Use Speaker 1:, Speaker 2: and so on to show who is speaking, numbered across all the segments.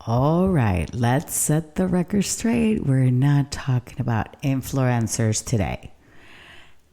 Speaker 1: All right, let's set the record straight. We're not talking about influencers today.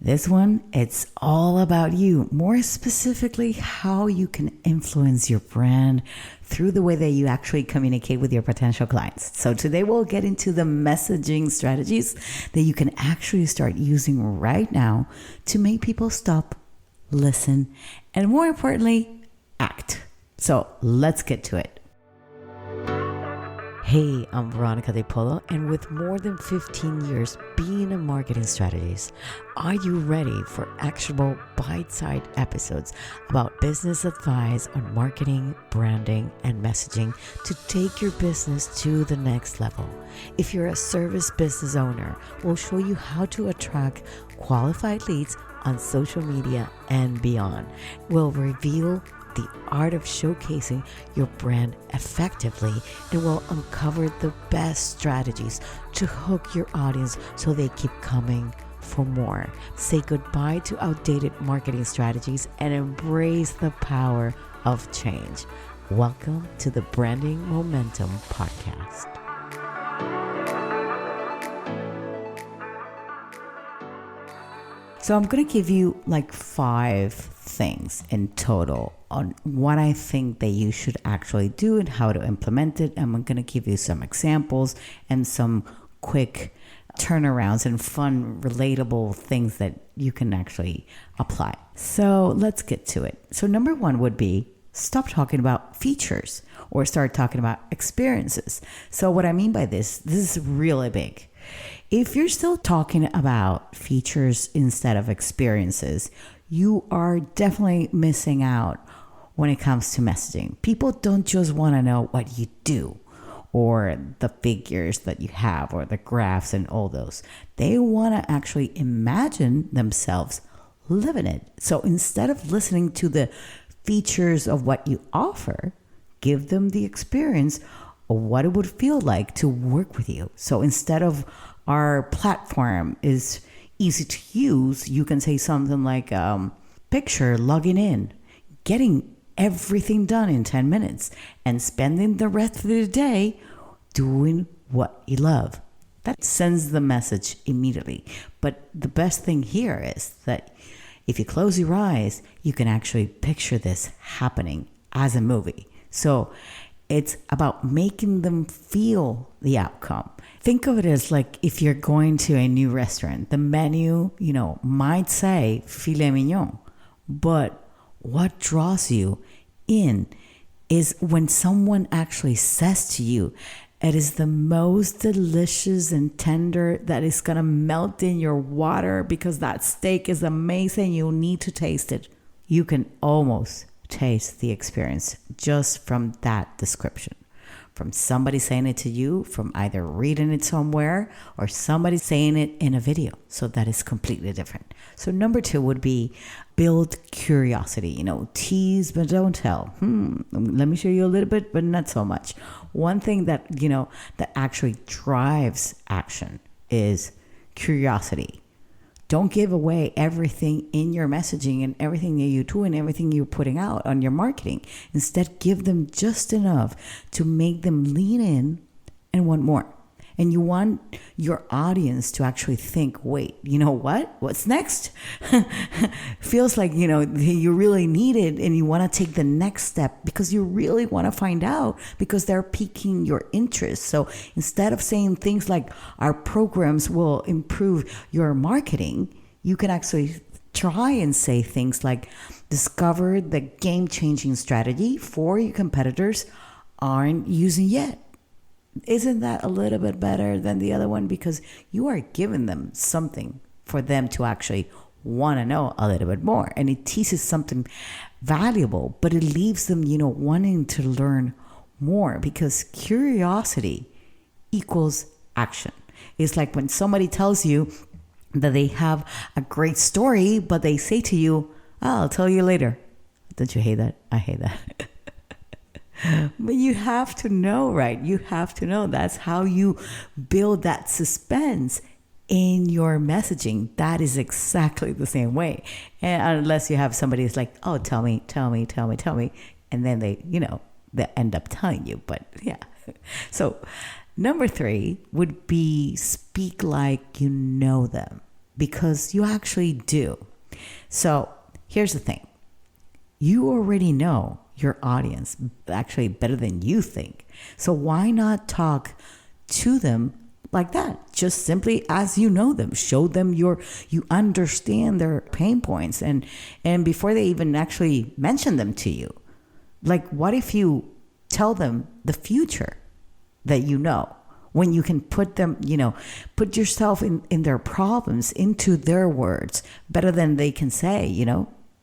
Speaker 1: This one, it's all about you. More specifically, how you can influence your brand through the way that you actually communicate with your potential clients. So today we'll get into the messaging strategies that you can actually start using right now to make people stop, listen, and more importantly, act. So let's get to it. Hey, I'm Veronica De Polo, and with more than 15 years being a marketing strategist, are you ready for actionable bite-sized episodes about business advice on marketing, branding, and messaging to take your business to the next level? If you're a service business owner, we'll show you how to attract qualified leads on social media and beyond. We'll reveal the art of showcasing your brand effectively, and will uncover the best strategies to hook your audience so they keep coming for more. Say goodbye to outdated marketing strategies and embrace the power of change. Welcome to the Branding Momentum Podcast. So I'm going to give you like 5 things in total on what I think that you should actually do and how to implement it. And I'm going to give you some examples and some quick turnarounds and fun, relatable things that you can actually apply. So let's get to it. So number 1 would be stop talking about features or start talking about experiences. So what I mean by this is really big. If you're still talking about features instead of experiences, you are definitely missing out when it comes to messaging. People don't just want to know what you do or the figures that you have or the graphs and all those. They want to actually imagine themselves living it. So instead of listening to the features of what you offer, give them the experience of what it would feel like to work with you. So instead of our platform is easy to use, you can say something like picture logging in, getting everything done in 10 minutes, and spending the rest of the day doing what you love. That sends the message immediately. But the best thing here is that if you close your eyes, you can actually picture this happening as a movie. So it's about making them feel the outcome. Think of it as like if you're going to a new restaurant, the menu, might say filet mignon, but what draws you in is when someone actually says to you, it is the most delicious and tender that is going to melt in your water because that steak is amazing. You need to taste it. You can almost taste the experience just from that description. From somebody saying it to you, from either reading it somewhere or somebody saying it in a video. So that is completely different. So number 2 would be build curiosity. Tease but don't tell. Let me show you a little bit, but not so much. One thing that, that actually drives action is curiosity. Don't give away everything in your messaging and everything that you do and everything you're putting out on your marketing. Instead, give them just enough to make them lean in and want more. And you want your audience to actually think, wait, you know what? What's next? Feels like, you really need it and you want to take the next step because you really want to find out because they're piquing your interest. So instead of saying things like our programs will improve your marketing, you can actually try and say things like discover the game-changing strategy for your competitors aren't using yet. Isn't that a little bit better than the other one? Because you are giving them something for them to actually want to know a little bit more. And it teaches something valuable, but it leaves them, wanting to learn more because curiosity equals action. It's like when somebody tells you that they have a great story, but they say to you, I'll tell you later. Don't you hate that? I hate that. But you have to know, right? You have to know. That's how you build that suspense in your messaging. That is exactly the same way. And unless you have somebody who's like, oh, tell me. And then they, they end up telling you. But yeah, So, number 3 would be speak like you know them, because you actually do. So, here's the thing. You already know your audience actually better than you think. So why not talk to them like that? Just simply as you know them. Show them you understand their pain points, and before they even actually mention them to you. Like, what if you tell them the future that you know? When you can put them, put yourself in their problems into their words better than they can say.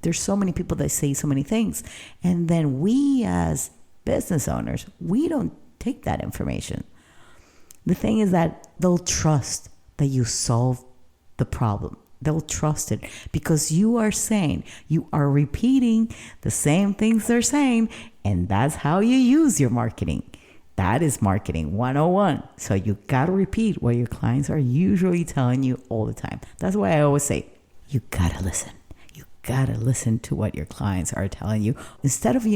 Speaker 1: There's so many people that say so many things. And then we as business owners, we don't take that information. The thing is that they'll trust that you solve the problem. They'll trust it because you are repeating the same things they're saying. And that's how you use your marketing. That is marketing 101. So you got to repeat what your clients are usually telling you all the time. That's why I always say, you got to listen. Got to listen to what your clients are telling you instead of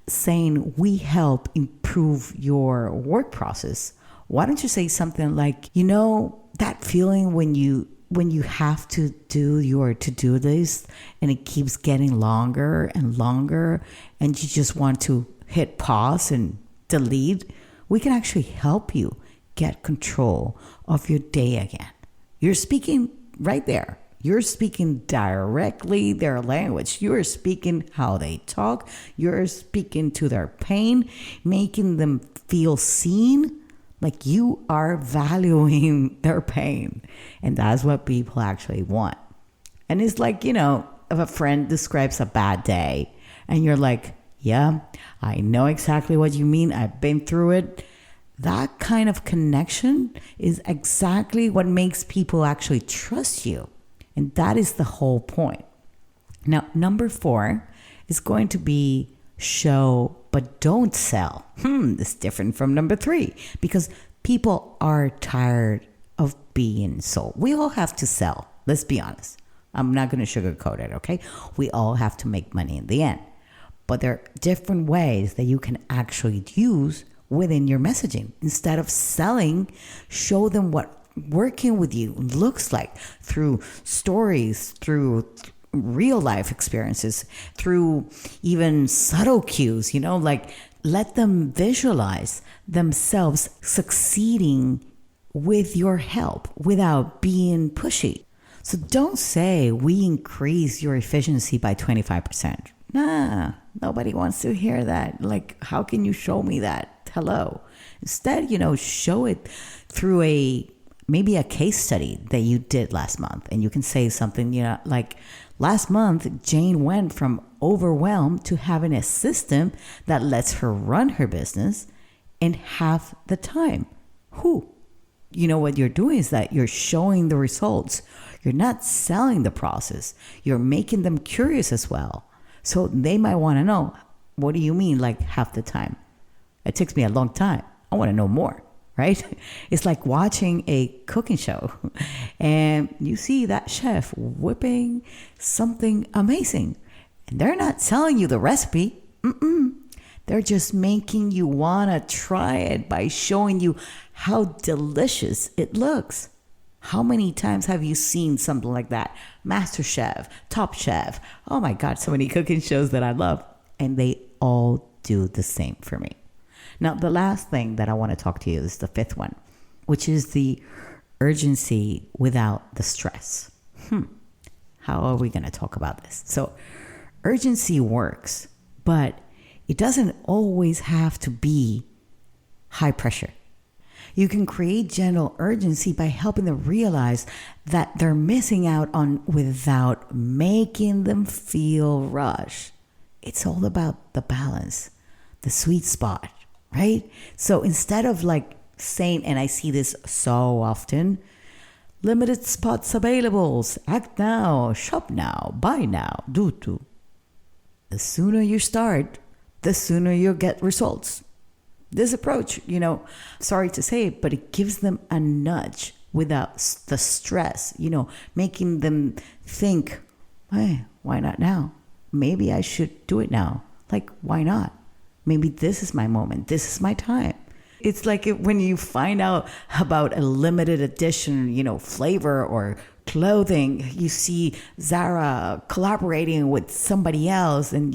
Speaker 1: saying we help improve your work process. Why don't you say something like, that feeling when you have to do your to-do list and it keeps getting longer and longer and you just want to hit pause and delete? We can actually help you get control of your day again. You're speaking right there. You're speaking directly their language. You're speaking how they talk. You're speaking to their pain, making them feel seen, like you are valuing their pain. And that's what people actually want. And it's like, if a friend describes a bad day and you're like, yeah, I know exactly what you mean. I've been through it. That kind of connection is exactly what makes people actually trust you. And that is the whole point. Now, number 4 is going to be show, but don't sell. It's different from number 3 because people are tired of being sold. We all have to sell. Let's be honest. I'm not going to sugarcoat it, okay? We all have to make money in the end. But there are different ways that you can actually use within your messaging. Instead of selling, show them what working with you looks like through stories, through real life experiences, through even subtle cues, like let them visualize themselves succeeding with your help without being pushy. So don't say we increase your efficiency by 25%. Nah, nobody wants to hear that. Like, how can you show me that? Hello. Instead, show it through maybe a case study that you did last month. And you can say something, like last month, Jane went from overwhelmed to having a system that lets her run her business in half the time. What you're doing is that you're showing the results. You're not selling the process. You're making them curious as well. So they might want to know, what do you mean like half the time? It takes me a long time. I want to know more. Right? It's like watching a cooking show and you see that chef whipping something amazing and they're not telling you the recipe. They're just making you want to try it by showing you how delicious it looks. How many times have you seen something like that? Master Chef, Top Chef. Oh my God, so many cooking shows that I love. And they all do the same for me. Now, the last thing that I want to talk to you is the 5th one, which is the urgency without the stress. How are we going to talk about this? So urgency works, but it doesn't always have to be high pressure. You can create gentle urgency by helping them realize that they're missing out on without making them feel rushed. It's all about the balance, the sweet spot. Right? So instead of like saying, and I see this so often, limited spots available, act now, shop now, buy now, do. The sooner you start, the sooner you'll get results. This approach, sorry to say it, but it gives them a nudge without the stress, making them think, hey, why not now? Maybe I should do it now. Like, why not? Maybe this is my moment. This is my time. It's like when you find out about a limited edition, flavor or clothing, you see Zara collaborating with somebody else, and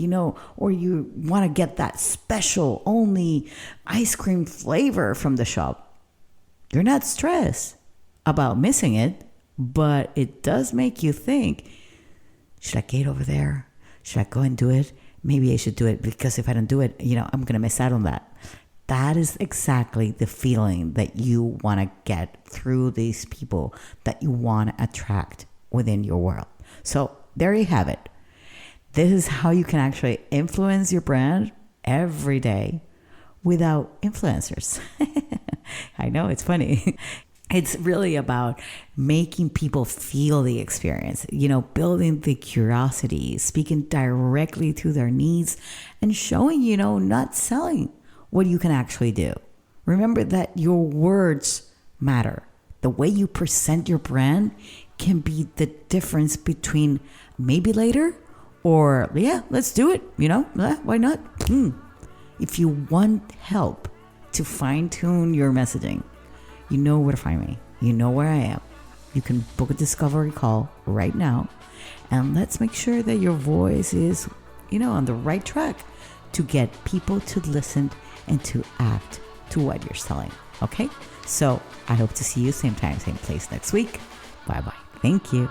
Speaker 1: or you want to get that special only ice cream flavor from the shop. You're not stressed about missing it, but it does make you think, should I get over there? Should I go and do it? Maybe I should do it, because if I don't do it, I'm going to miss out on that. That is exactly the feeling that you want to get through these people that you want to attract within your world. So there you have it. This is how you can actually influence your brand every day without influencers. I know, it's funny. It's really about making people feel the experience, building the curiosity, speaking directly to their needs, and showing, not selling what you can actually do. Remember that your words matter. The way you present your brand can be the difference between maybe later or, yeah, let's do it. Why not? If you want help to fine tune your messaging, you know where to find me. You know where I am. You can book a discovery call right now, and let's make sure that your voice is, on the right track to get people to listen and to act to what you're selling. Okay? So I hope to see you same time, same place next week. Bye-bye. Thank you.